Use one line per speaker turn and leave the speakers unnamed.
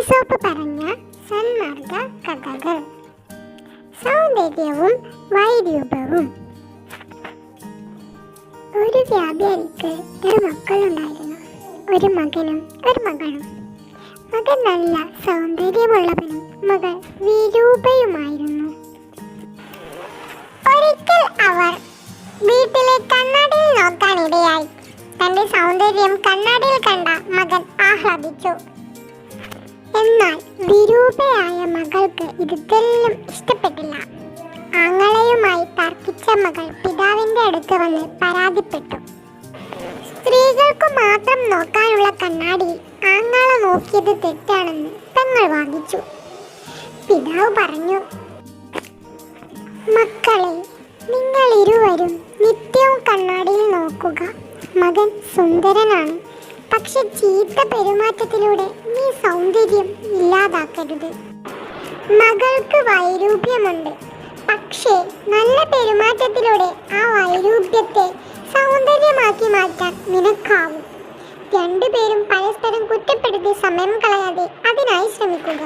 Aesop പറഞ്ഞ സന്മാർഗ കഥകൾ. സൗന്ദര്യവും വൈരൂപ്യവും. ഒരു വ്യാപാരിക്ക് ഒരു മക്കളുണ്ടായിരുന്നു, ഒരു മകനും ഒരു മകളും. മകൻ നല്ല സൗന്ദര്യമുള്ളവനും മകൾ വിരൂപയുമായിരുന്നു. ഒരിക്കൽ അവർ വീട്ടിലെ കണ്ണാടിയിൽ നോക്കാനിടയായി. തന്റെ സൗന്ദര്യം കണ്ണാടിയിൽ കണ്ട മകൻ ആഹ്ലാദിച്ചു. എന്നാൽ വിരൂപയായ മകൾക്ക് ഇതെല്ലാം ഇഷ്ടപ്പെട്ടില്ല. ആങ്ങളയുമായി തർക്കിച്ച മകൾ പിതാവിന്റെ അടുത്ത് വന്ന് പരാതിപ്പെട്ടു. സ്ത്രീകൾക്ക് മാത്രം നോക്കാനുള്ള കണ്ണാടിയിൽ ആങ്ങള നോക്കിയത് തെറ്റാണെന്ന് പെങ്ങൾ വാദിച്ചു. പിതാവ് പറഞ്ഞു, മക്കളെ, നിങ്ങൾ ഇരുവരും നിത്യവും കണ്ണാടിയിൽ നോക്കുക. മകൻ സുന്ദരനാണ്, പക്ഷെ ചീത്ത പെരുമാറ്റത്തിലൂടെ നീ സൗന്ദര്യം ഇല്ലാതാക്കരുത്. മകൾക്ക് വൈരൂപ്യമുണ്ട്, പക്ഷേ നല്ല പെരുമാറ്റത്തിലൂടെ ആ വൈരൂപ്യത്തെ സൗന്ദര്യമാക്കി മാറ്റാൻ നിനക്കാവും. രണ്ടുപേരും പരസ്പരം കുറ്റപ്പെടുത്തി സമയം കളയാതെ അതിനായി ശ്രമിക്കുക.